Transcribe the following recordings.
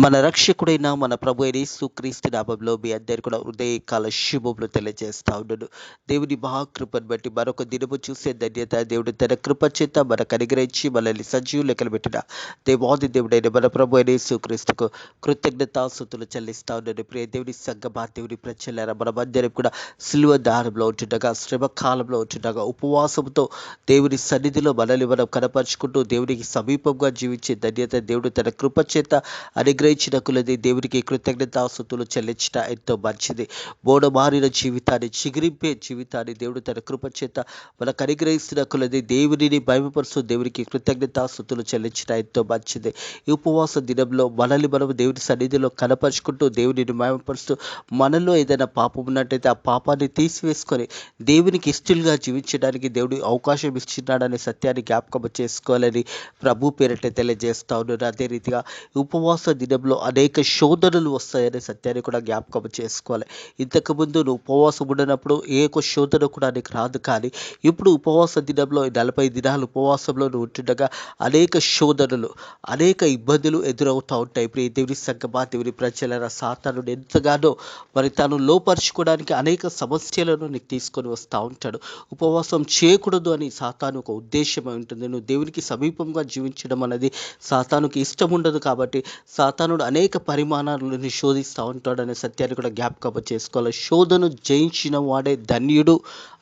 మన రక్షకుడైన మన ప్రభు అయిన యేసుక్రీస్తు నామములో మీ అందరికీ కూడా హృదయకాల శుభములు తెలియజేస్తా ఉన్నాను. దేవుని మహాకృపను బట్టి మరొక దినము చూసే ధన్యత దేవుడు తన కృప చేత మనకు అనుగ్రహించి మనల్ని సజీవులు లెక్కలు పెట్టిన దేవాది దేవుడైన మన ప్రభు అయిన యేసుక్రీస్తుకు కృతజ్ఞతాస్తుతులు చెల్లిస్తా ఉన్నాను. ప్రియ దేవుని సంగమా, దేవుని ప్రజలారా, మనమందరం కూడా సిలువ దారంలో ఉంటుండగా, శ్రమ కాలంలో ఉంటుండగా, ఉపవాసంతో దేవుని సన్నిధిలో మనల్ని మనం కనపరుచుకుంటూ దేవునికి సమీపంగా జీవించే ధన్యత దేవుడు తన కృప చేత అనుగ్రహించిన కొలది దేవునికి కృతజ్ఞతాస్తుతులు చెల్లించట ఎంతో మంచిది. బోడమారిన జీవితాన్ని, చిగురింపే జీవితాన్ని దేవుడు తన కృప చేత మనకు అనుగ్రహిస్తున్న కొలది దేవునిని భయపరుస్తూ దేవునికి కృతజ్ఞతాస్తుతులు చెల్లించట ఎంతో మంచిది. ఈ ఉపవాస దినంలో మనల్ని మనం దేవుని సన్నిధిలో కనపరుచుకుంటూ దేవునిని మహిమపరుస్తూ మనలో ఏదైనా పాపం ఉన్నట్టయితే ఆ పాపాన్ని తీసివేసుకొని దేవునికి ఇష్టలుగా జీవించడానికి దేవుడు అవకాశం ఇస్తున్నాడనే సత్యాన్ని జ్ఞాపకం చేసుకోవాలని ప్రభు పేరిట తెలియజేస్తా ఉన్నాను. అదే రీతిగా ఉపవాస దినంలో అనేక శోధనలు వస్తాయనే సత్యాన్ని కూడా జ్ఞాపకం చేసుకోవాలి. ఇంతకుముందు నువ్వు ఉపవాసం ఉండనప్పుడు ఏ ఒక్క శోధన కూడా నీకు రాదు, కానీ ఇప్పుడు ఉపవాస దినంలో 40 దినాలు ఉపవాసంలో నువ్వు ఉంటుండగా అనేక శోధనలు, అనేక ఇబ్బందులు ఎదురవుతూ ఉంటాయి. ప్రియ దేవుని సంగమా, దేవుని ప్రజల సాతానుడు ఎంతగానో మరి తాను లోపరుచుకోవడానికి అనేక సమస్యలను నీకు తీసుకొని వస్తూ ఉంటాడు. ఉపవాసం చేయకూడదు అని సాతాను ఒక ఉద్దేశం ఉంటుంది. నువ్వు దేవునికి సమీపంగా జీవించడం అనేది సాతానుకి ఇష్టం ఉండదు. కాబట్టి సాతానుడు అనేక పరిమాణాలను శోధిస్తూ ఉంటాడు అనే సత్యాన్ని కూడా జ్ఞాపకం చేసుకోవాలి. శోధను జయించిన వాడే ధన్యుడు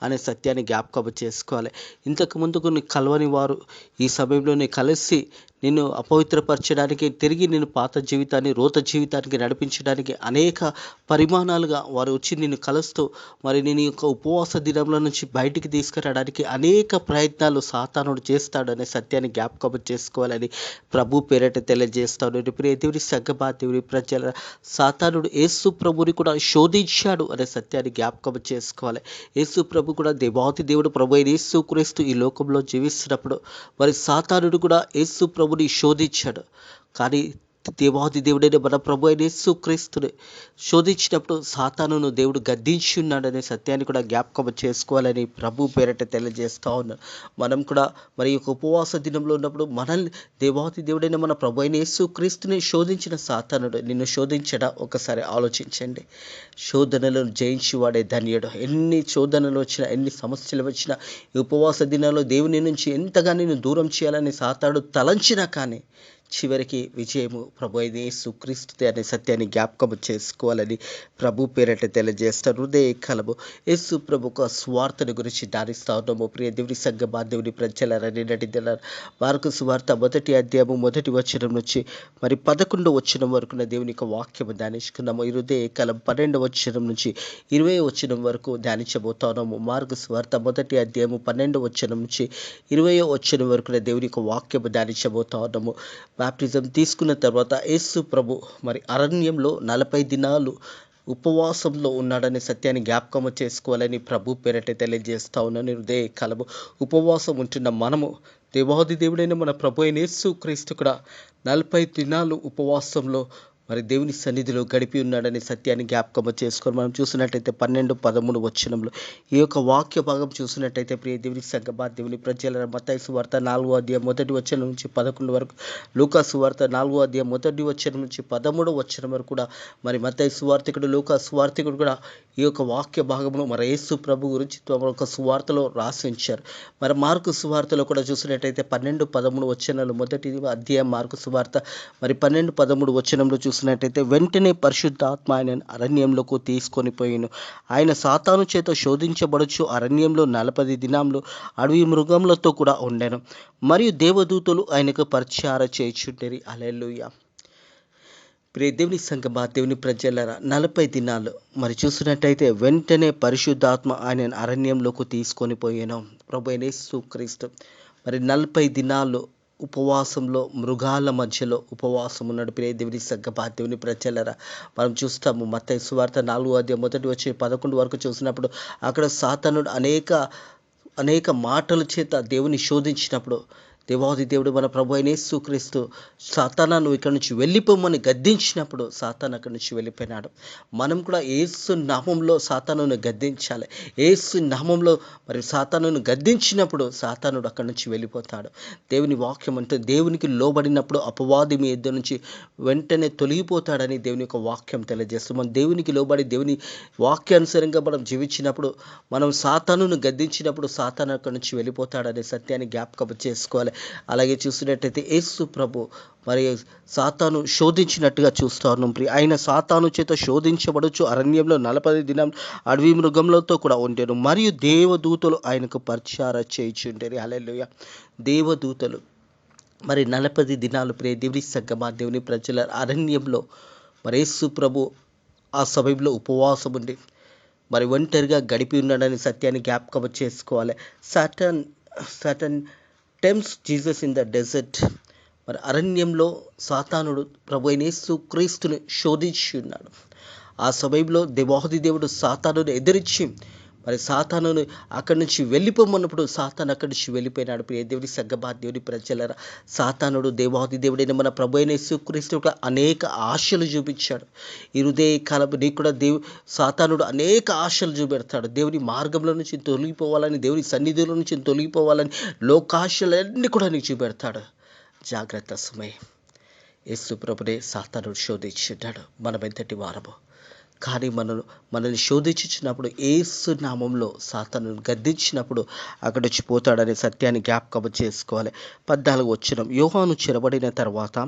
అనే సత్యాన్ని జ్ఞాపకం చేసుకోవాలి. ఇంతకు ముందుకు నీ కలవని వారు ఈ సమయంలోనే కలిసి నిన్ను అపవిత్రపరచడానికి, తిరిగి నేను పాత జీవితాన్ని, రోత జీవితానికి నడిపించడానికి అనేక పరిమాణాలుగా వారు వచ్చి నిన్ను కలుస్తూ మరి నేను యొక్క ఉపవాస దినంలో నుంచి బయటికి తీసుకురావడానికి అనేక ప్రయత్నాలు సాతానుడు చేస్తాడనే సత్యాన్ని జ్ఞాపకం చేసుకోవాలని ప్రభు పేరిట తెలియజేస్తాడు. ప్రియ దేవుని సంగమా, దేవుని ప్రజల సాతానుడు యేసు ప్రభుని కూడా శోధించాడు అనే సత్యాన్ని జ్ఞాపకం చేసుకోవాలి. యేసు ప్రభు కూడా దేవాతి దేవుడు ప్రభు అయిన యేసుక్రీస్తు ఈ లోకంలో జీవిస్తున్నప్పుడు మరి సాతానుడు కూడా యేసు ప్రభుని శోధించాడు. కానీ దేవాది దేవుడైన మన ప్రభు అయిన యేసుక్రీస్తుని శోధించినప్పుడు సాతానును దేవుడు గద్దించి ఉన్నాడనే సత్యాన్ని కూడా జ్ఞాపకం చేసుకోవాలని ప్రభు పేరిట తెలియజేస్తా ఉన్నాను. మనం కూడా మరి యొక్క ఉపవాస దినంలో ఉన్నప్పుడు మనల్ని దేవాది దేవుడైన మన ప్రభు అయిన యేసుక్రీస్తుని శోధించిన సాతానుడు నిన్ను శోధించడా? ఒకసారి ఆలోచించండి. శోధనలను జయించి వాడే ధన్యుడు. ఎన్ని శోధనలు వచ్చినా, ఎన్ని సమస్యలు వచ్చినా, ఈ ఉపవాస దినాల్లో దేవుని నుంచి ఎంతగా నేను దూరం చేయాలని సాతానుడు తలంచినా కానీ చివరికి విజయము ప్రభు అయిన యేసుక్రీస్తుదే అనే సత్యాన్ని జ్ఞాపకం చేసుకోవాలని ప్రభు పేరిట తెలియజేస్తారు. హృదయ కలము యేసు ప్రభు ఒక స్వార్థను గురించి ధ్యానిస్తా ఉన్నాము. ప్రియ దేవుని సంగమా, దేవుని ప్రజలారా, నిన్నటి దినాలు మార్కు సువార్త 1వ అధ్యాయము 1వ వచనం నుంచి మరి 11వ వచనం వరకు దేవుని యొక్క వాక్యము ధ్యానించుకున్నాము. ఈ హృదయ కాలం 12వ వచనం నుంచి 20వ వచనం వరకు ధ్యానించబోతా ఉన్నాము. మార్కు సువార్త 1వ అధ్యాయము 12వ వచనం నుంచి 20వ వచనం వరకు దేవుని యొక్క వాక్యము ధ్యానించబోతా ఉన్నాము. బాప్టిజం తీసుకున్న తర్వాత యేసు ప్రభు మరి అరణ్యంలో 40 దినాలు ఉపవాసంలో ఉన్నాడనే సత్యాన్ని జ్ఞాపకం చేసుకోవాలని ప్రభు పేరిట తెలియజేస్తా ఉన్నాను. హృదయ కలము ఉపవాసం ఉంటున్న మనము దేవాది దేవుడైన మన ప్రభు అయిన యేసుక్రీస్తు కూడా 40 దినాలు ఉపవాసంలో మరి దేవుని సన్నిధిలో గడిపి ఉన్నాడనే సత్యాన్ని జ్ఞాపకం చేసుకొని మనం చూసినట్టయితే 12, 13 వచనంలో ఈ యొక్క వాక్య భాగం చూసినట్టయితే ప్రియ దేవుని సంగమా, దేవుని ప్రజల మత్తయి సువార్త 4వ అధ్యాయం 1వ వచనం నుంచి 11 వరకు, లూకా సువార్త 4వ అధ్యాయం 1వ వచనం నుంచి 13వ వచనం వరకు కూడా మరి మత్తయి సువార్తికుడు, లూకా సువార్తికుడు కూడా ఈ యొక్క వాక్య భాగమును మరి యేసు ప్రభు గురించి ఒక సువార్తలో రాసి ఉంచారు. మరి మార్కు సువార్తలో కూడా చూసినట్టయితే 12, 13 వచనాలు మొదటి అధ్యాయం మార్కు సువార్త మరి 12, 13 వచనంలో చూసినట్టయితే వెంటనే పరిశుద్ధాత్మ ఆయన అరణ్యంలోకి తీసుకొని పోయిను. ఆయన సాతాను చేత శోధించబడచ్చు అరణ్యంలో 40 దినాలు అడవి మృగములతో కూడా ఉండెను. మరియు దేవదూతలు ఆయనకు పరిచార చేయుచుండిరి. హల్లెలూయా. ప్రియ దేవుని సంగమా, దేవుని ప్రజలారా, 40 దినాలు మరి చూసినట్టయితే వెంటనే పరిశుద్ధాత్మ ఆయన అరణ్యంలోకి తీసుకొని పోయాను ప్రభు అయిన యేసుక్రీస్తు. మరి 40 దినాలు ఉపవాసంలో మృగాల మధ్యలో ఉపవాసం ఉన్నాడు. ప్రియ దేవుని సంగమా, దేవుని ప్రజలారా, మనం చూస్తాము మత్తయి సువార్త 4వ అధ్యాయం 1 వచ్చి 11 వరకు చూసినప్పుడు అక్కడ సాతానుడు అనేక మాటల చేత దేవుని శోధించినప్పుడు దేవాది దేవుడు మన ప్రభు అయిన యేసుక్రీస్తు సాతానా నువ్వు ఇక్కడ నుంచి వెళ్ళిపోమని గద్దించినప్పుడు సాతాను అక్కడి నుంచి వెళ్ళిపోయినాడు. మనం కూడా యేసు నామంలో సాతానును గద్దించాలి. యేసు నామంలో మరి సాతానును గద్దించినప్పుడు సాతానుడు అక్కడి నుంచి వెళ్ళిపోతాడు. దేవుని వాక్యం అంటే దేవునికి లోబడినప్పుడు అపవాది మీ ఇద్దరి నుంచి వెంటనే తొలగిపోతాడని దేవుని యొక్క వాక్యం తెలియజేస్తుంది. మనం దేవునికి లోబడి దేవుని వాక్యానుసారంగా మనం జీవించినప్పుడు, మనం సాతానును గద్దించినప్పుడు సాతాను అక్కడి నుంచి వెళ్ళిపోతాడనే సత్యాన్ని జ్ఞాపకం చేసుకోవాలి. అలాగే చూసినట్టయితే యేసు ప్రభు మరి సాతాను శోధించినట్టుగా చూస్తా ఉన్నాం. ఆయన సాతాను చేత శోధించబడచ్చు అరణ్యంలో 40 దినం అడవి మృగములతో కూడా ఉండేను, మరియు దేవదూతలు ఆయనకు పరిచార చేయుచుండేది. హల్లెలూయా. దేవదూతలు మరి 40 దినాలు దేవుని సంగమా, దేవుని ప్రజల అరణ్యంలో మరి యేసు ప్రభు ఆ సమయంలో ఉపవాసం ఉండి మరి ఒంటరిగా గడిపి ఉన్నాడని సత్యాన్ని జ్ఞాపకం చేసుకోవాలి. Satan tempts Jesus in the desert. మరి అరణ్యంలో సాతానుడు ప్రభు అయిన యేసుక్రీస్తుని శోధించి ఉన్నాడు. ఆ సమయంలో దేవాది దేవుడు సాతానుని ఎదిరించి మరి సాతానుని అక్కడి నుంచి వెళ్ళిపోమన్నప్పుడు సాతాను అక్కడి నుంచి వెళ్ళిపోయినాడు. దేవుని సంగమా, దేవుని ప్రజలరా, సాతానుడు దేవాది దేవుడైన మన ప్రభు అయిన యేసుక్రీస్తు అనేక ఆశలు చూపించాడు. ఈ హృదయ కాలం నీకు కూడా సాతానుడు అనేక ఆశలు చూపెడతాడు. దేవుని మార్గంలో నుంచి తొలగిపోవాలని, దేవుని సన్నిధిలో నుంచి తొలగిపోవాలని లోకాశలన్నీ కూడా నీకు చూపెడతాడు. జాగ్రత్త సమయం. యేసు ప్రభునే సాతానుడు శోధించున్నాడు. మనం ఎంతటి వారము, కానీ మనల్ని శోధించినప్పుడు యేసు నామంలో సాతానును గద్దించినప్పుడు అక్కడి నుంచి పోతాడనే సత్యాన్ని జ్ఞాపకం చేసుకోవాలి. 14వ వచనం, యోహాను చెరబడిన తర్వాత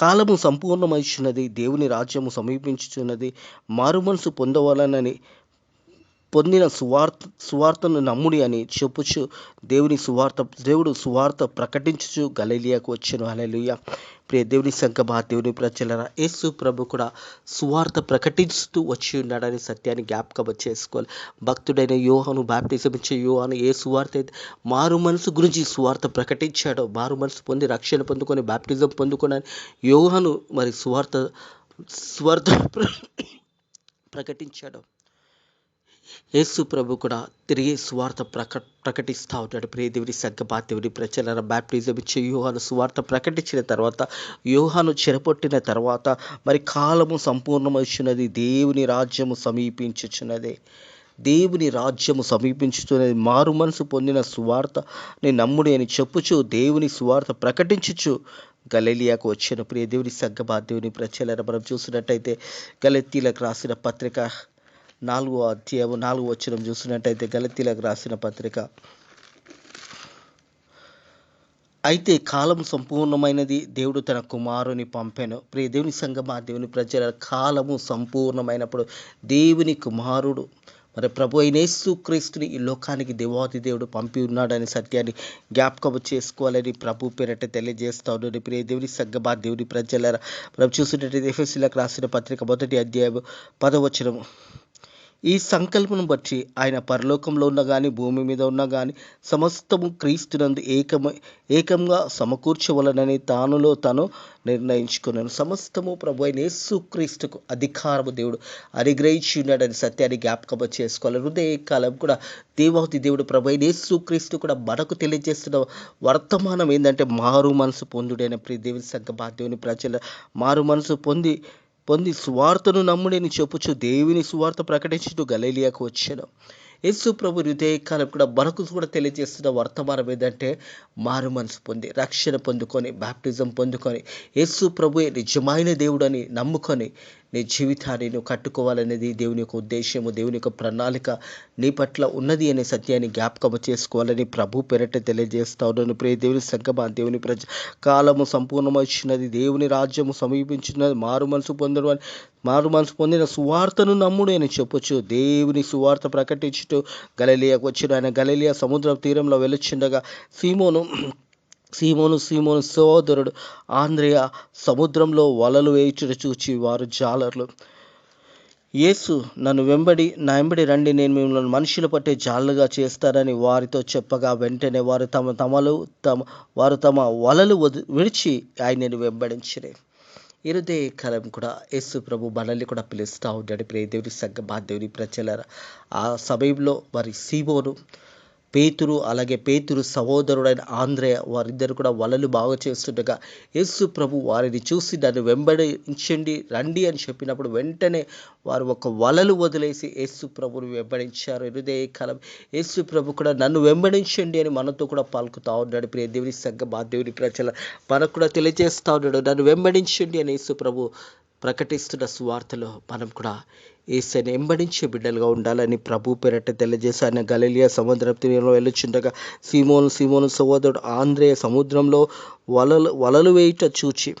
కాలము సంపూర్ణమైచున్నది, దేవుని రాజ్యము సమీపించుచున్నది, మారుమనసు పొందవాలనని పొందిన సువార్తను నమ్ముడి అని చెప్పుచు దేవుడు సువార్త ప్రకటించుచు గలిలియాకు వచ్చెను. హల్లెలూయా. దేవుని సంగమా, దేవుని ప్రజలరా, యేసు ప్రభు కూడా సువార్త ప్రకటిస్తూ వచ్చి ఉన్నాడని సత్యాన్ని జ్ఞాపకం చేసుకోవాలి. భక్తుడైన యోహాను, బాప్టిజం ఇచ్చే యోహాను ఏ సువార్త అయితే మారు మనసు గురించి సువార్త ప్రకటించాడో, మారు మనసు పొంది రక్షణ పొందుకొని బాప్టిజం పొందుకొని యోహాను మరి సువార్త ప్రకటించాడు. యేసు ప్రభు కూడా తిరిగి సువార్త ప్రకటిస్తూ ఉంటాడు. దేవుని సంగమా, దేవుని ప్రజల బాప్టిజం ఇచ్చే యోహాను సువార్త ప్రకటించిన తర్వాత, యోహాను చెరపొట్టిన తర్వాత మరి కాలము సంపూర్ణమవుచున్నది, దేవుని రాజ్యము సమీపించుచున్నది. దేవుని రాజ్యము సమీపించుతున్నది, మారు మనసు పొందిన సువార్తని నమ్ముడి అని చెప్పుచు దేవుని సువార్త ప్రకటించుచు గలిలియాకు వచ్చిన. దేవుని సంగమా, దేవుని ప్రజలను మనం చూసినట్టయితే గలతీలకు రాసిన పత్రిక 4వ అధ్యాయం 4వ వచనం చూసినట్టయితే, గలతీలకు రాసిన పత్రిక, అయితే కాలం సంపూర్ణమైనది, దేవుడు తన కుమారుని పంపెను. దేవుని సంగమా, దేవుని ప్రజల కాలము సంపూర్ణమైనప్పుడు దేవుని కుమారుడు మరి ప్రభు అయిన యేసుక్రీస్తుని ఈ లోకానికి దేవాది దేవుడు పంపి ఉన్నాడని సత్యాన్ని జ్ఞాపకం చేసుకోవాలని ప్రభు పేరట తెలియజేస్తా ఉన్నాడు. దేవుని సంగమా, దేవుని ప్రజల మనం చూసినట్టయితే ఎఫెసీయులకు రాసిన పత్రిక 1వ అధ్యాయం 10వ వచనం, ఈ సంకల్పం బట్టి ఆయన పరలోకంలో ఉన్న కానీ భూమి మీద ఉన్న కానీ సమస్తము క్రీస్తునందు ఏకంగా సమకూర్చవలనని తానులో తాను నిర్ణయించుకున్నాను. సమస్తము ప్రభు అయిన యేసుక్రీస్తుకు అధికారము దేవుడు అనుగ్రహించి ఉన్నాడని సత్యాన్ని జ్ఞాపకం చేసుకోవాలి. హృదయ కాలం కూడా దేవాది దేవుడు ప్రభు అయిన యేసుక్రీస్తు కూడా మనకు తెలియజేస్తున్న వర్తమానం ఏంటంటే, మారు మనసు పొందుడైన దేవుని సంగమా, దేవుని ప్రజల మారు మనసు పొంది సువార్తను నమ్ముడని చెప్పుచు దేవుని సువార్త ప్రకటించుటూ గలిలియాకు వచ్చాను. యేసు ప్రభు హృదయకాలం కూడా మనకు కూడా తెలియజేస్తున్న వర్తమానం ఏంటంటే, మారు మనసు పొంది రక్షణ పొందుకొని బాప్టిజం పొందుకొని యేసు ప్రభువే నిజమైన దేవుడని నమ్ముకొని నీ జీవితాన్ని నువ్వు కట్టుకోవాలనేది దేవుని యొక్క ఉద్దేశము, దేవుని యొక్క ప్రణాళిక నీ పట్ల ఉన్నది అనే సత్యాన్ని జ్ఞాపకం చేసుకోవాలని ప్రభు పేరట తెలియజేస్తా ఉన్నాను. దేవుని సంగమా, దేవుని కాలము సంపూర్ణమవుచున్నది, దేవుని రాజ్యము సమీపించున్నది, మారు మనసు పొందిన సువార్తను నమ్ముడు అని చెప్పొచ్చు. దేవుని సువార్త ప్రకటించుతూ గలిలియాకు వచ్చిన. ఆయన గలిలియా సముద్ర తీరంలో వెలుచుండగా సీమోను సోదరుడు ఆంద్రేయ సముద్రంలో వలలు వేయుచుట చూచి వారు జాలర్లు, యేసు నా వెంబడి రండి, నేను మిమ్మల్ని మనుషులు పట్టే జాలుగా చేస్తారని వారితో చెప్పగా, వెంటనే వారు తమ వలలు విడిచి ఆయనను వెంబడించిరి. ఇరుదే కాలం కూడా యేసు ప్రభు మనల్ని కూడా పిలుస్తూ ఉంటాడు. దేవుని సంగమా, దేవుని ప్రజలరా, ఆ సమయంలో వారి సీమోను పేతురు అలాగే పేతురు సహోదరుడైన ఆంద్రేయ వారిద్దరు కూడా వలలు బాగా చేస్తుండగా యేసు ప్రభు వారిని చూసి నన్ను వెంబడించండి రండి అని చెప్పినప్పుడు వెంటనే వారు ఒక వలలు వదిలేసి యేసు ప్రభుని వెంబడించారు. హృదయ కాలం యేసు ప్రభు కూడా నన్ను వెంబడించండి అని మనతో కూడా పలుకుతా ఉన్నాడు. ప్రియ దేవుని సంఘం ఆ దేవుని ప్రజల మనకు కూడా తెలియజేస్తా ఉన్నాడు. నన్ను వెంబడించండి అని యేసు ప్రభు ప్రకటిస్తున్న సువార్తలో మనం కూడా యేసుని వెంబడించే బిడ్డలుగా ఉండాలని ప్రభు పేరట తెలియజేసి ఆయన గలిలియా సముద్రం తీరంలో వెళ్ళుచుండగా సీమోను సహోదరుడు ఆంద్రేయ సముద్రంలో వలలు వేయుట చూచి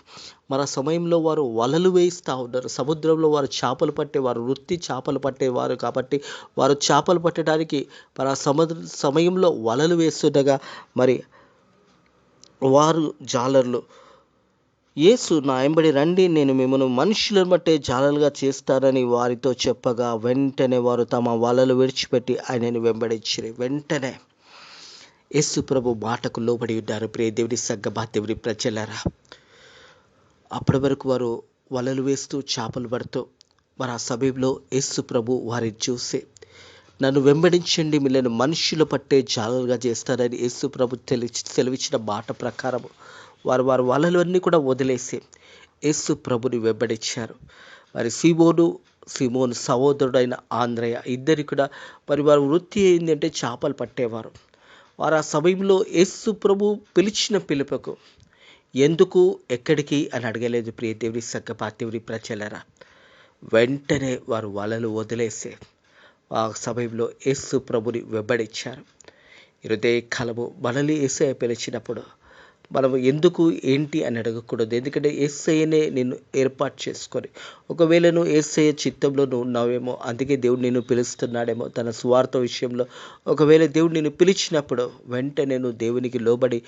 మన సమయంలో వారు వలలు వేయిస్తూ ఉన్నారు. సముద్రంలో వారు చేపలు పట్టేవారు, వృత్తి చేపలు పట్టేవారు కాబట్టి వారు చేపలు పట్టడానికి మన సమయంలో వలలు వేస్తుండగా మరి వారు జాలర్లు యేసు నా వెంబడి రండి నేను మిమ్మల్ని మనుషులను బట్టే జాలలుగా చేస్తానని వారితో చెప్పగా వెంటనే వారు తమ వలలు విడిచిపెట్టి ఆయనను వెంబడించిరి. వెంటనే యేసు ప్రభు మాటకు లోబడి ఉన్నారు. ప్రియ దేవుని సంఘమా దేవుని ప్రజలారా, అప్పటి వరకు వారు వలలు వేస్తూ చేపలు పడుతూ మరి ఆ సమయంలో యేసు ప్రభు వారిని చూసి నన్ను వెంబడించండి మిమ్మల్ని మనుషులు పట్టే జాలలుగా చేస్తానని యేసు ప్రభు సెలవిచ్చిన మాట ప్రకారం వారు వలలన్నీ కూడా వదిలేసి యేసు ప్రభుని వెంబడించారు. మరి సీమోను సహోదరుడైన ఆంద్రేయ ఇద్దరు కూడా మరి వారి వృత్తి ఏంటంటే చేపలు పట్టేవారు. వారు ఆ సమయంలో యేసు ప్రభు పిలిచిన పిలుపుకు ఎందుకు ఎక్కడికి అని అడగలేదు. ప్రియ దేవుని సంఘమా దేవుని ప్రజలారా, వెంటనే వారు వలలు వదిలేసి ఆ సమయంలో యేసు ప్రభుని వెంబడించారు. హృదయ కాలము మనల్ని యేసయ్య పిలిచినప్పుడు మనం ఎందుకు ఏంటి అని అడగకూడదు. ఎందుకంటే యేసయ్యనే నిన్ను ఏర్పాటు చేసుకొని ఒకవేళ నువ్వు యేసయ్య చిత్తంలో నువ్వు ఉన్నావేమో, అందుకే దేవుడు నిన్ను పిలుస్తున్నాడేమో తన స్వార్థ విషయంలో. ఒకవేళ దేవుడు నిన్ను పిలిచినప్పుడు వెంటనే నువ్వు దేవునికి లోబడి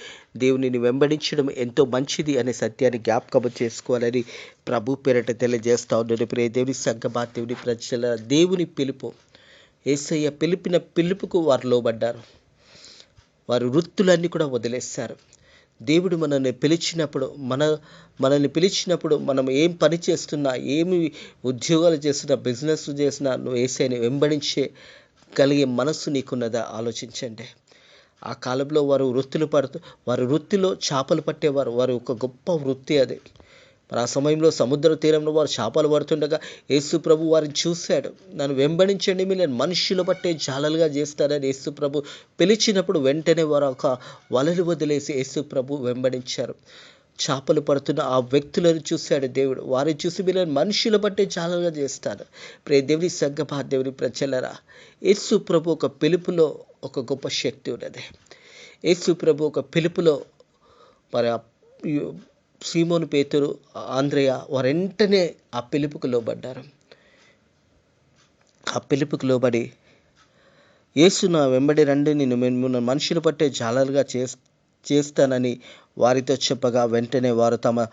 దేవునిని వెంబడించడం ఎంతో మంచిది అనే సత్యాన్ని జ్ఞాపకం చేసుకోవాలని ప్రభు పేరట తెలియజేస్తా ఉన్నాడు. ప్రియ దేవుని సంఘమా దేవుని ప్రజల దేవుని పిలుపు యేసయ్య పిలిపిన పిలుపుకు వారు లోబడ్డారు. వారి వృత్తులన్నీ కూడా వదిలేశారు. దేవుడు మనల్ని పిలిచినప్పుడు మనం ఏం పని చేస్తున్నా, ఏమి ఉద్యోగాలు చేస్తున్నా, బిజినెస్ చేసినా నువ్వు యేసయ్యని వెంబడించే కలిగే మనస్సు నీకున్నదా ఆలోచించండి. ఆ కాలంలో వారు వారి వృత్తిలో చేపలు పట్టేవారు. వారి ఒక గొప్ప వృత్తి అది. మరి ఆ సమయంలో సముద్ర తీరంలో వారు చేపలు పడుతుండగా యేసు ప్రభు వారిని చూశాడు. నన్ను వెంబడించండి మీరు మనుషులు పట్టే జాలలుగా చేస్తారని యేసు ప్రభు పిలిచినప్పుడు వెంటనే వారు ఒక వలలు వదిలేసి యేసు ప్రభు వెంబడించారు. చేపలు పడుతున్న ఆ వ్యక్తులను చూశాడు దేవుడు. వారిని చూసి మీరు మనుషులు పట్టే జాలలుగా చేస్తారు. ప్రియ దేవుని సంఘమా దేవుని ప్రజలారా, యేసు ప్రభు ఒక పిలుపులో ఒక గొప్ప శక్తి ఉన్నది. యేసు ప్రభు ఒక పిలుపులో మరి సీమోను పేతురు ఆంద్రేయ వారు వెంటనే ఆ పిలుపుకు లోబడ్డారు. ఆ పిలుపుకు లోబడి యేసు నా వెంబడి రండి నేను మిమ్మల్ని మనుషులు పట్టే జాలలుగా చేస్తానని వారితో చెప్పగా వెంటనే వారు తమ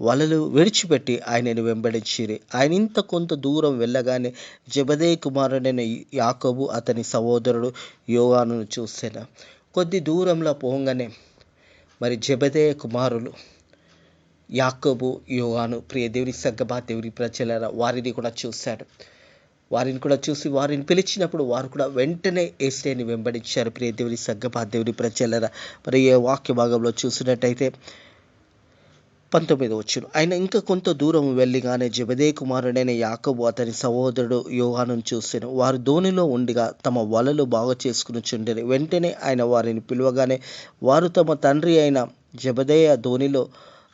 వలలు విడిచిపెట్టి ఆయనను వెంబడించిరి. ఆయన ఇంత కొంత దూరం వెళ్ళగానే జెబెదయి కుమారుడైన యాకోబు అతని సహోదరుడు యోహానును చూశాను. కొద్ది దూరంలో పోగానే మరి జెబెదయి కుమారులు యాకోబు యోహాను ప్రియ దేవుని సంఘమా దేవుని ప్రజలారా వారిని కూడా చూశాడు. వారిని కూడా చూసి వారిని పిలిచినప్పుడు వారు కూడా వెంటనే యేసయ్యని వెంబడించారు. ప్రియ దేవుని సంఘమా దేవుని ప్రజలారా, మరి ఈ వాక్య భాగంలో చూసినట్టయితే 19వ వచనం, ఆయన ఇంకా కొంత దూరం వెళ్ళగానే జెబెదయి కుమారుడైన యాకోబు అతని సహోదరుడు యోహానును చూసెను. వారు దోణిలో ఉండిగా తమ వలలు బాగు చేసుకునిచుండిరి. వెంటనే ఆయన వారిని పిలువగానే వారు తమ తండ్రి అయిన జెబెదయి దోణిలో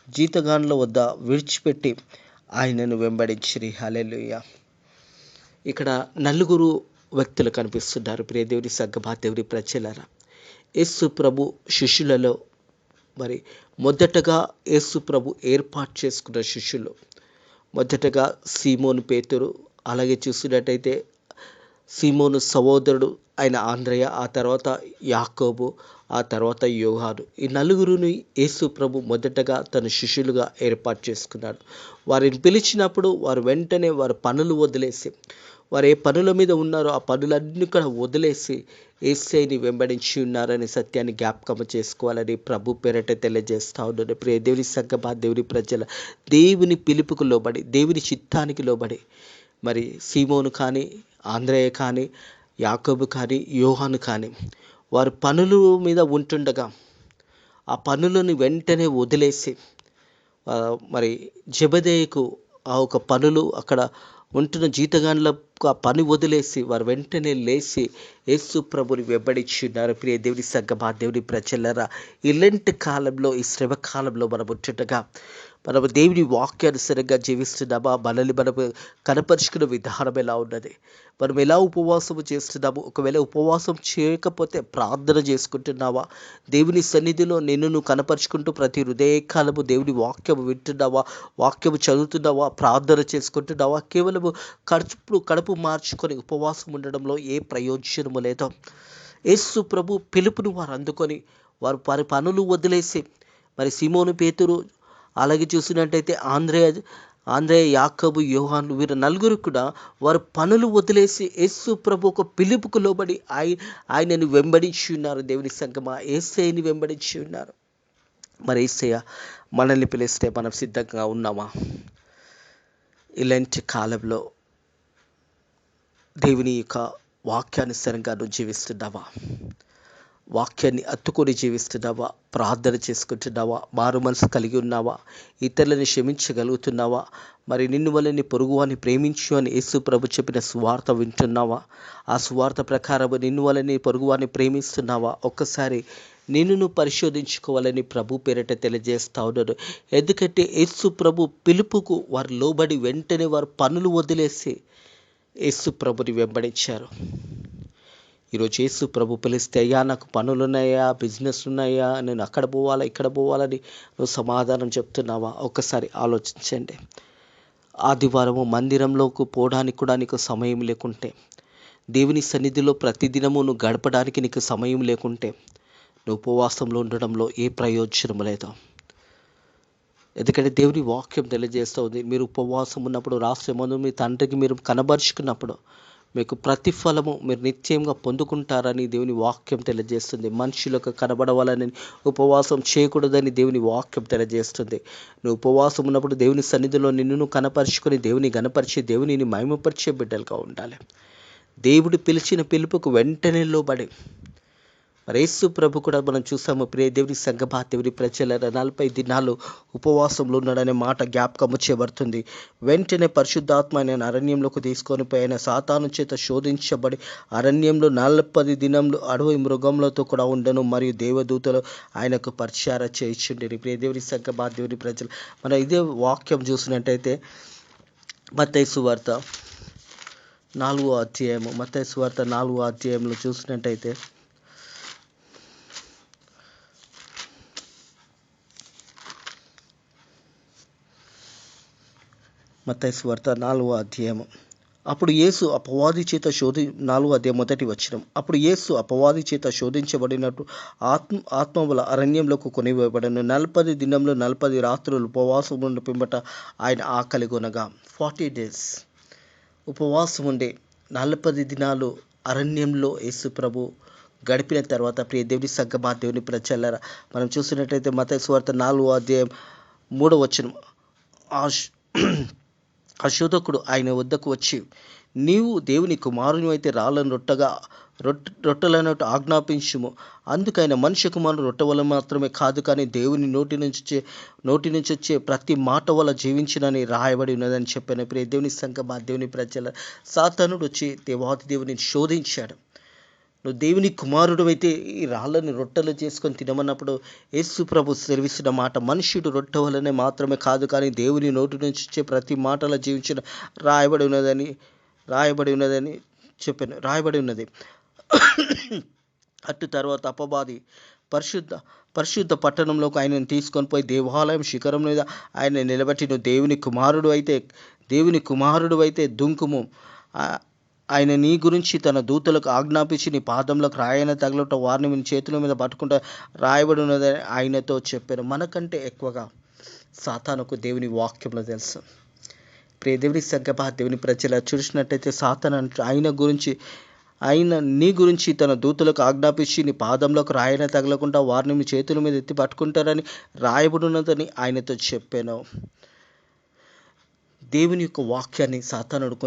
జీతగానుల వద్ద విడిచిపెట్టి ఆయనను వెంబడించిరి. హల్లెలూయా. ఇక్కడ నలుగురు వ్యక్తులు కనిపిస్తున్నారు. ప్రియ దేవుని సంఘమా దేవుని ప్రజలారా, యేసు ప్రభు శిష్యులలో మరి మొదటగా యేసు ప్రభు ఏర్పాటు చేసుకున్న శిష్యులు మొదటగా సీమోను పేతురు, అలాగే చూసినట్టయితే సీమోను సహోదరుడు అయిన ఆంద్రేయ, ఆ తర్వాత యాకోబు, ఆ తర్వాత యోహాను. ఈ నలుగురుని యేసు ప్రభు మొదటగా తన శిష్యులుగా ఏర్పాటు చేసుకున్నాడు. వారిని పిలిచినప్పుడు వారు వెంటనే వారి పనులు వదిలేసి వారు ఏ పనుల మీద ఉన్నారో ఆ పనులన్నీ కూడా వదిలేసి యేసయ్యని వెంబడించి ఉన్నారనే సత్యాన్ని జ్ఞాపకం చేసుకోవాలని ప్రభు పేరట తెలియజేస్తా ఉన్నాడు. ప్రియ దేవుని సంఘమా దేవుని ప్రజల దేవుని పిలుపుకు లోబడి దేవుని చిత్తానికి లోబడి మరి సీమోను కానీ ఆంద్రేయ కానీ యాకోబు కానీ యోహాను కానీ వారు పనుల మీద ఉంటుండగా ఆ పనులను వెంటనే వదిలేసి మరి జెబెదయికు ఆ ఒక పనులు అక్కడ ఉంటున్న జీతగాండ్లకు ఆ పని వదిలేసి వారు వెంటనే లేచి యేసు ప్రభుని వెంబడించున్నారు. ప్రియ దేవుని సంగమా, దేవుని ప్రజలరా, ఇలాంటి కాలంలో, ఈ శ్రమ కాలంలో మనం ఉంటుండగా మనము దేవుని వాక్యానుసారంగా జీవిస్తున్నామా? మనల్ని మనము కనపరుచుకున్న విధానం ఎలా ఉన్నది? మనం ఎలా ఉపవాసము చేస్తున్నాము? ఒకవేళ ఉపవాసం చేయకపోతే ప్రార్థన చేసుకుంటున్నావా? దేవుని సన్నిధిలో నిన్ను నువ్వు కనపరుచుకుంటూ ప్రతి హృదయకాలము దేవుని వాక్యము వింటున్నావా? వాక్యము చదువుతున్నావా? ప్రార్థన చేసుకుంటున్నావా? కేవలము కడుపు మార్చుకొని ఉపవాసం ఉండడంలో ఏ ప్రయోజనము లేదో. యేసు ప్రభు పిలుపును వారు అందుకొని వారు వారి పనులు వదిలేసి, మరి సీమోను పేతురు, అలాగే చూసినట్టయితే ఆంద్రేయ, యాకోబు, యోహాను, వీరు నలుగురు కూడా వారు పనులు వదిలేసి యేసు ప్రభు ఒక పిలుపుకు లోబడి ఆయనను వెంబడించి ఉన్నారు. దేవుని సంగమా, యేసయ్యని వెంబడించి ఉన్నారు. మరి యేసయ్య మనల్ని పిలిస్తే మనం సిద్ధంగా ఉన్నామా? ఇలాంటి కాలంలో దేవుని యొక్క వాక్యానుసారంగా నువ్వు జీవిస్తున్నావా? వాక్యాన్ని అత్తుకొని జీవిస్తున్నావా? ప్రార్థన చేసుకుంటున్నావా? మారు మనసు కలిగి ఉన్నావా? ఇతరులను క్షమించగలుగుతున్నావా? మరి నిన్ను వలని పొరుగువాన్ని ప్రేమించు అని యేసు ప్రభు చెప్పిన సువార్త వింటున్నావా? ఆ సువార్త ప్రకారం నిన్ను వలని పొరుగువాన్ని ప్రేమిస్తున్నావా? ఒక్కసారి నిన్ను నువ్వు పరిశోధించుకోవాలని ప్రభు పేరిట తెలియజేస్తా ఉన్నాను. ఎందుకంటే యేసు ప్రభు పిలుపుకు వారు లోబడి వెంటనే వారు పనులు వదిలేసి యేసు ప్రభుని వెంబడించారు. ఈరోజు యేసు ప్రభు పిలిస్తే, అయ్యా నాకు పనులున్నాయా, బిజినెస్ ఉన్నాయా, నేను అక్కడ పోవాలా, ఇక్కడ పోవాలని నువ్వు సమాధానం చెప్తున్నావా? ఒక్కసారి ఆలోచించండి. ఆదివారము మందిరంలోకి పోవడానికి కూడా నీకు సమయం లేకుంటే, దేవుని సన్నిధిలో ప్రతిదినము నువ్వు గడపడానికి నీకు సమయం లేకుంటే, నువ్వు ఉపవాసంలో ఉండడంలో ఏ ప్రయోజనం లేదు. ఎందుకంటే దేవుని వాక్యం తెలియజేస్తూ ఉంది, మీరు ఉపవాసం ఉన్నప్పుడు రాష్ట్రమందు మీ తండ్రికి మీరు కనబరుచుకున్నప్పుడు మీకు ప్రతిఫలము మీరు నిత్యంగా పొందుకుంటారని దేవుని వాక్యం తెలియజేస్తుంది. మనుషులకు కనబడవాలని ఉపవాసం చేయకూడదని దేవుని వాక్యం తెలియజేస్తుంది. నువ్వు ఉపవాసం ఉన్నప్పుడు దేవుని సన్నిధిలో నిన్ను కనపరుచుకొని దేవుని గణపరిచి దేవునిని మహిమపరిచే బిడ్డలుగా ఉండాలి. దేవుడు పిలిచిన పిలుపుకు వెంటనే లోబడి, మరి యేసు ప్రభు కూడా మనం చూసాము. ప్రియ దేవుని సంగమా, దేవుని ప్రజల 40 దినాలు ఉపవాసంలో ఉన్నాడనే మాట జ్ఞాపకం చేయబడుతుంది. వెంటనే పరిశుద్ధాత్మ ఆయన అరణ్యంలోకి తీసుకొని పోయి ఆయన సాతాను చేత శోధించబడి అరణ్యంలో 40 దినములు అడవి మృగములతో కూడా ఉండను, మరియు దేవదూతలు ఆయనకు పరిచార చేయించుండేది. ప్రియ దేవుని సంగమా, దేవుని ప్రజలు, మనం ఇదే వాక్యం చూసినట్టయితే మత్తయి సువార్త 4వ అధ్యాయము, మత్తయి సువార్త 4వ అధ్యాయంలో చూసినట్టయితే మత్తయి సువార్త 4వ అధ్యాయము. అప్పుడు యేసు అపవాది చేత 4వ అధ్యాయం మొదటి వచనం. అప్పుడు యేసు అపవాది చేత శోధించబడినట్టు ఆత్మవల అరణ్యంలోకి కొనివేయబడను. 40 దినములు 40 రాత్రులు ఉపవాసం ఉండి పిమ్మట ఆయన ఆకలి కొనగా. 40 days ఉపవాసం ఉండి 40 దినాలు అరణ్యంలో యేసు ప్రభు గడిపిన తర్వాత, ప్రియ దేవుని సంగమా, దేవుని ప్రజలారా, మనం చూసినట్టయితే మత్తయి సువార్త 4వ అధ్యాయం 3వ వచనం. ఆ శోధకుడు ఆయన వద్దకు వచ్చి, నీవు దేవుని కుమారుని అయితే రాళ్ళను రొట్టెలన్నట్టు ఆజ్ఞాపించుము. అందుకైన మనుష్య కుమారుడు రొట్టె వల్ల మాత్రమే కాదు, కానీ దేవుని నోటి నుంచి వచ్చే ప్రతి మాట వల్ల జీవించినని రాయబడి ఉన్నదని చెప్పాను. ప్రియ దేవుని సంగమా, దేవుని ప్రజల, సాతానుడు వచ్చి దేవాది దేవుని శోధించాడు. నువ్వు దేవుని కుమారుడు అయితే ఈ రాళ్ళని రొట్టెలు చేసుకొని తినమన్నప్పుడు యేసు ప్రభు సెలవిస్తున్న మాట, మనుష్యుడు రొట్టె వలనే మాత్రమే కాదు, కానీ దేవుని నోటి నుంచి వచ్చే ప్రతి మాటలో జీవించిన రాయబడి ఉన్నదని చెప్పాను. రాయబడి ఉన్నది. అటు తర్వాత అపవాది పరిశుద్ధ పట్టణంలోకి ఆయనను తీసుకొని పోయి దేవాలయం శిఖరం మీద ఆయన నిలబెట్టి, నువ్వు దేవుని కుమారుడు అయితే దుంకుము, ఆయన నీ గురించి తన దూతలకు ఆజ్ఞాపించి నీ పాదంలోకి రాయన తగలట వారిని మీ చేతుల మీద పట్టుకుంటా రాయబడి ఉన్నదని ఆయనతో చెప్పారు. మనకంటే ఎక్కువగా సాతానుకు దేవుని వాక్యంలో తెలుసు. ప్రియ దేవుని సంగమా, దేవుని ప్రజల, చూసినట్టయితే సాతాను ఆయన నీ గురించి తన దూతలకు ఆజ్ఞాపించి నీ పాదంలోకి రాయన తగలకుండా వారిని మీ చేతుల మీద ఎత్తి పట్టుకుంటారని రాయబడి ఉన్నదని ఆయనతో చెప్పాను. దేవుని యొక్క వాక్యాన్ని సాతానుడు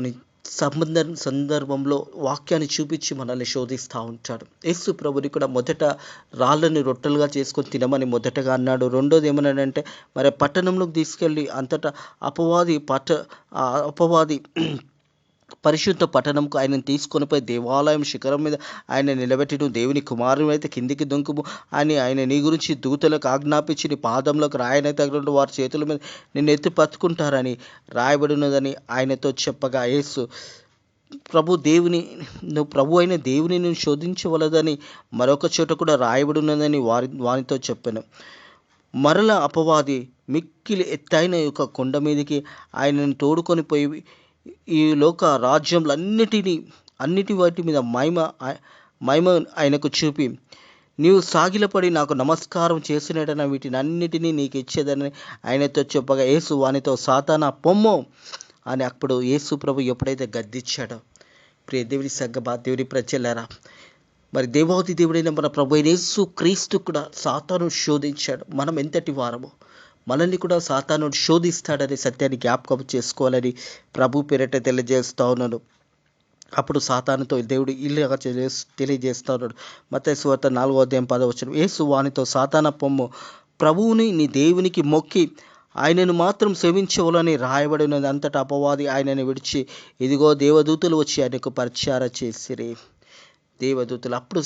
సందర్భంలో వాక్యాన్ని చూపించి మనల్ని శోధిస్తూ ఉంటాడు. యేసు ప్రభుని కూడా మొదట రాళ్ళని రొట్టెలుగా చేసుకొని తినమని మొదటగా అన్నాడు. రెండోది ఏమన్నాడంటే మరి పట్టణంలోకి తీసుకెళ్ళి అంతటా అపవాది పరిశుద్ధ పట్టణంకు ఆయనను తీసుకొని పోయి దేవాలయం శిఖరం మీద ఆయన నిలబెట్టి దేవుని కుమారుని అయితే కిందికి దొంకుము అని ఆయన నీ గురించి దూతలకు ఆజ్ఞాపించి నీ పాదంలోకి రాయనైతే తగిన వారి చేతుల మీద నిన్ను ఎత్తి పట్టుకుంటారని రాయబడినదని ఆయనతో చెప్పగా యేసు ప్రభు అయిన దేవుని నేను శోధించవలదని మరొక చోట కూడా రాయబడి ఉన్నదని వారితో చెప్పాను. మరల అపవాది మిక్కిలి ఎత్తైన యొక్క కొండ మీదకి ఆయనను తోడుకొని పోయి ఈ లోక అన్నిటి వాటి మీద మహిమ ఆయనకు చూపి నీవు సాగిలపడి నాకు నమస్కారం చేసినట్టు వీటిని అన్నిటినీ నీకు ఇచ్చేదని ఆయనతో చెప్పగా యేసు వానితో సాతానా పొమ్ము అని అప్పుడు యేసు ప్రభు ఎప్పుడైతే గద్దించాడో ప్రియ దేవుని సంగమా దేవుని ప్రజలారా మరి దేవాది దేవుడైన మన ప్రభు యేసు క్రీస్తు కూడా సాతాను శోధించాడు. మనం ఎంతటి వారమో మనల్ని కూడా సాతాను శోధిస్తాడనే సత్యాన్ని జ్ఞాపకం చేసుకోవాలని ప్రభు పేరిట తెలియజేస్తా ఉన్నాను. అప్పుడు సాతానుతో దేవుడు ఇలాగా తెలియజేస్తా ఉన్నాడు. మత్తయి సువార్త 4:10 యేసు వానితో సాతానా పొమ్ము ప్రభువుని నీ దేవునికి మొక్కి ఆయనను మాత్రం సేవించవలని రాయబడినది. అంతటా అపవాది ఆయనను విడిచి ఇదిగో దేవదూతలు వచ్చి ఆయనకు పరిచార చేసిరి. దేవదూతలు అప్పుడు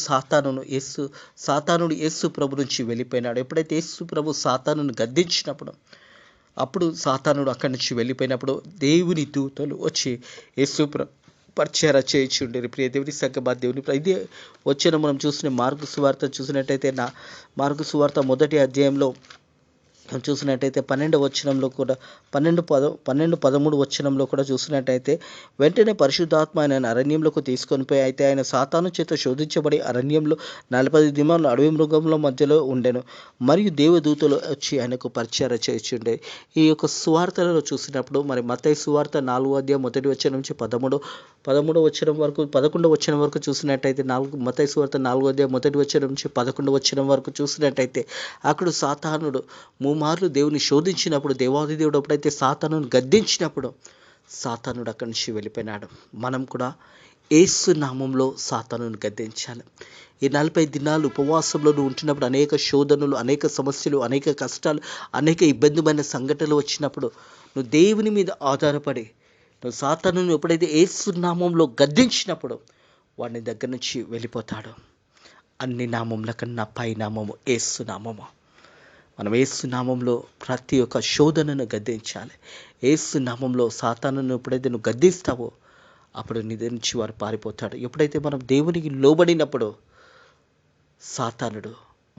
సాతానుడు యేసు ప్రభు నుంచి వెళ్ళిపోయినాడు. ఎప్పుడైతే యేసు ప్రభు సాతానును గద్దించినప్పుడు అప్పుడు సాతానుడు అక్కడి నుంచి వెళ్ళిపోయినప్పుడు దేవుని దూతలు వచ్చి యేసు పరిచయ చేయించుండేది. ప్రియ దేవుని సంగమా దేవుని ఇదే వచ్చిన మనం చూసిన మార్కు సువార్త చూసినట్టయితే మార్కు సువార్త 1వ అధ్యాయంలో చూసినట్టయితే 12వ వచనంలో కూడా 12-13 వచనంలో కూడా చూసినట్టయితే వెంటనే పరిశుద్ధాత్మ ఆయన అరణ్యంలోకి తీసుకొని పోయి అయితే ఆయన సాతాను చేత శోధించబడి అరణ్యంలో 40 దినాలు అడవి మృగంలో మధ్యలో ఉండెను. మరియు దేవదూతలు వచ్చి ఆయనకు పరిచయం చేయించుండే. ఈ యొక్క సువార్తలలో చూసినప్పుడు మరి మత్తయి సువార్త 4వ అధ్యాయం 1వ వచనం నుంచి 13వ వచనం వరకు 11వ వచనం వరకు చూసినట్టయితే మత్తయి సువార్త 4వ అధ్యాయం 1వ వచనం నుంచి 11వ వచనం వరకు చూసినట్టయితే అక్కడ సాతానుడు మార్లు దేవుని శోధించినప్పుడు దేవాది దేవుడు ఎప్పుడైతే సాతానును గద్దించినప్పుడు సాతానుడు అక్కడి నుంచి వెళ్ళిపోయినాడు. మనం కూడా యేసు నామంలో సాతానును గద్దించాలి. ఈ 40 దినాలు ఉపవాసంలో నువ్వు ఉంటున్నప్పుడు అనేక శోధనలు, అనేక సమస్యలు, అనేక కష్టాలు, అనేక ఇబ్బందిమైన సంఘటనలు వచ్చినప్పుడు నువ్వు దేవుని మీద ఆధారపడి నువ్వు సాతానును ఎప్పుడైతే యేసు నామంలో గద్దించినప్పుడు వాడిని దగ్గర నుంచి వెళ్ళిపోతాడు. అన్ని నామముల కన్నా పై నామము యేసు నామము. మనం యేసు నామంలో ప్రతి ఒక్క శోధనను గద్దించాలి. యేసు నామంలో సాతానును ఎప్పుడైతే నువ్వు గద్దిస్తావో అప్పుడు నీ దగ్గర నుంచి వారు పారిపోతాడు. ఎప్పుడైతే మనం దేవునికి లోబడినప్పుడు సాతానుడు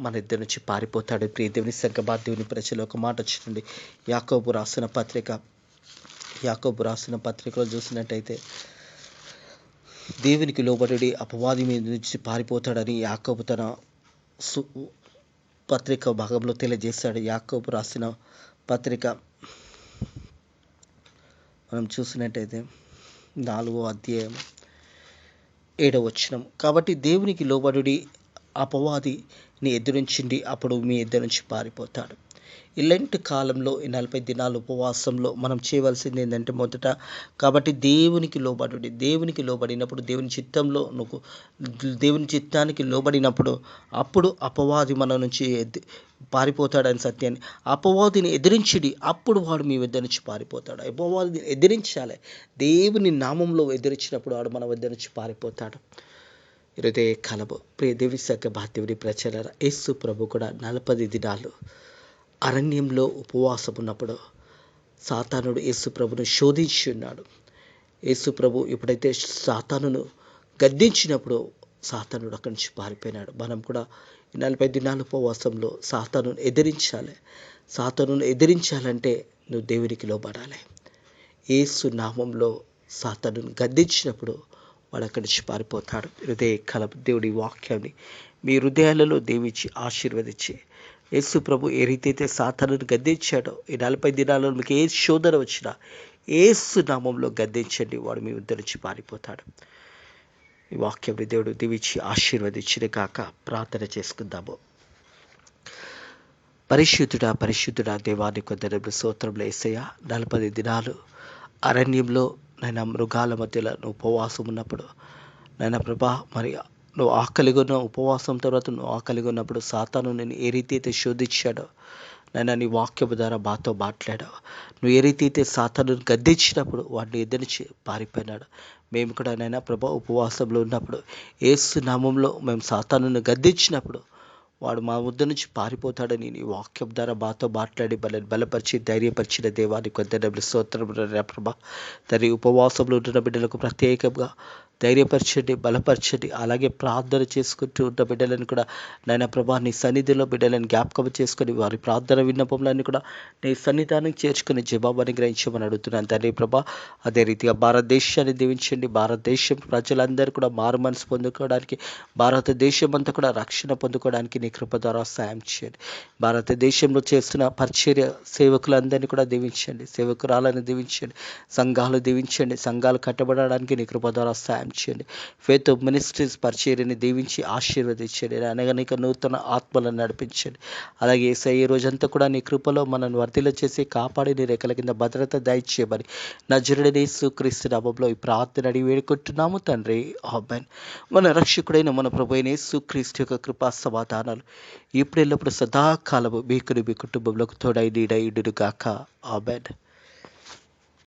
మన ఇద్దరి నుంచి పారిపోతాడు. ప్రియ దేవుని సంగమా దేవుని ప్రజలు ఒక మాట వచ్చింది. యాకోబు రాసిన పత్రికలో చూసినట్టయితే దేవునికి లోబడి అపవాది మీద నుంచి పారిపోతాడని యాకోబు తన పత్రిక భాగంలో తెలియజేశాడు. యాకోబు రాసిన పత్రిక మనం చూసినట్టయితే 4వ అధ్యాయం 7వ వచనం కాబట్టి దేవునికి లోబడి అపవాదిని ఎదిరించింది అప్పుడు మీ ఇద్దరి నుంచి పారిపోతాడు. ఇలాంటి కాలంలో ఈ 40 దినాల ఉపవాసంలో మనం చేయవలసింది ఏంటంటే మొదట కాబట్టి దేవునికి లోబడినప్పుడు దేవుని చిత్తానికి లోబడినప్పుడు అప్పుడు అపవాది మన నుంచి పారిపోతాడని సత్యాన్ని అపవాదిని ఎదిరించిడి అప్పుడు వాడు మీ వద్ద నుంచి పారిపోతాడు. అపవాదిని ఎదిరించాలి. దేవుని నామంలో ఎదిరించినప్పుడు వాడు మన వద్ద నుంచి పారిపోతాడు. హృదయ కలబు ప్రియ దేవుని సంగమా దేవుని ప్రజలారా యేసు ప్రభు కూడా 40 దినాలు అరణ్యంలో ఉపవాసం ఉన్నప్పుడు సాతానుడు యేసు ప్రభును శోధించి ఉన్నాడు. యేసు ప్రభు ఎప్పుడైతే సాతానును గద్దించినప్పుడు సాతానుడు అక్కడి నుంచి పారిపోయినాడు. మనం కూడా 40 దినాల ఉపవాసంలో సాతానును ఎదిరించాలి. సాతానును ఎదిరించాలంటే నువ్వు దేవునికి లోబడాలి. యేసు నామంలో సాతానును గద్దించినప్పుడు వాడు అక్కడి నుంచి పారిపోతాడు. హృదయ కలప దేవుడి వాక్యాన్ని మీ హృదయాలలో దీవించి ఆశీర్వదించి యేసు ప్రభు ఏ రీతైతే సాతానును గద్దించాడో ఈ 40 దినాలలో మీకు ఏ శోధన వచ్చినా యేసు నామంలో గద్దించండి, వాడు మీ వద్ద నుంచి పారిపోతాడు. ఈ వాక్యం దేవుడు దీవించి ఆశీర్వదించిన కాక ప్రార్థన చేసుకుందాము. పరిశుద్ధుడా దేవానికి కొందరు స్తోత్రములు యేసయ్య. 40 దినాలు అరణ్యంలో నైనా మృగాల మధ్యలో నువ్వు ఉపవాసం ఉన్నప్పుడు నైనా ప్రభా మరి నువ్వు ఆకలిగొన్న ఉపవాసం తర్వాత నువ్వు ఆకలిగొన్నప్పుడు సాతాను నేను ఏ రీతి అయితే శోధించాడో నైనా నీ వాక్యము ద్వారా మాతో మాట్లాడావు. నువ్వు ఏ రీతి అయితే సాతాను గద్దించినప్పుడు వాడిని ఎదిరించి పారిపోయినాడు. మేము కూడా నైనా ప్రభా ఉపవాసంలో ఉన్నప్పుడు యేసు నామంలో మేము సాతానును గద్దించినప్పుడు వాడు మా వద్ద నుంచి పారిపోతాడని నీ వాక్యం ద్వారా మాతో మాట్లాడి బలపరిచి ధైర్యపరిచిన దేవానికి కొంత స్తోత్రం ప్రభా. తరి ఉపవాసంలో ఉంటున్న బిడ్డలకు ప్రత్యేకంగా ధైర్యపరచండి, బలపరచండి. అలాగే ప్రార్థన చేసుకుంటూ ఉన్న బిడ్డలను కూడా నాయన ప్రభా నీ సన్నిధిలో బిడ్డలను జ్ఞాపకం చేసుకొని వారి ప్రార్థన విన్నపంలన్నీ కూడా నీ సన్నిధానం చేర్చుకుని జవాబు అనుగ్రహించమని అడుగుతున్నాను తండ్రి ప్రభా. అదే రీతిగా భారతదేశాన్ని దీవించండి. భారతదేశం ప్రజలందరూ కూడా మారు మనసు పొందుకోవడానికి, భారతదేశం అంతా కూడా రక్షణ పొందుకోవడానికి నీ కృప ద్వారా సాయం చేయండి. భారతదేశంలో చేస్తున్న పరిచర్య సేవకులందరినీ కూడా దీవించండి, సేవకురాలను దీవించండి, సంఘాలు దీవించండి, సంఘాలు కట్టబడడానికి నీ కృప ద్వారా సాయం చేయండి. ఫేత్ మినిస్ట్రీస్ పరిచర్యని దీవించి ఆశీర్వదించండి. అనేక నూతన ఆత్మలను నడిపించండి. అలాగే యేసయ్య ఈ రోజంతా కూడా నీ కృపలో మనల్ని వర్ధిల్ల చేసి కాపాడి నీ రెక్కల కింద భద్రత దయచేయమని నజరుడైన యేసుక్రీస్తు నామములో ఈ ప్రార్థన అడిగి వేడుకుంటున్నాము తండ్రి, ఆమేన్. మన రక్షకుడైన మన ప్రభువైన యేసుక్రీస్తు యొక్క కృపా సమాధానాలు ఇప్పుడు ఎల్లప్పుడు సదాకాలము మీకును మీ కుటుంబంలోకి తోడై నీడై ఉండును గాక. ఆమేన్.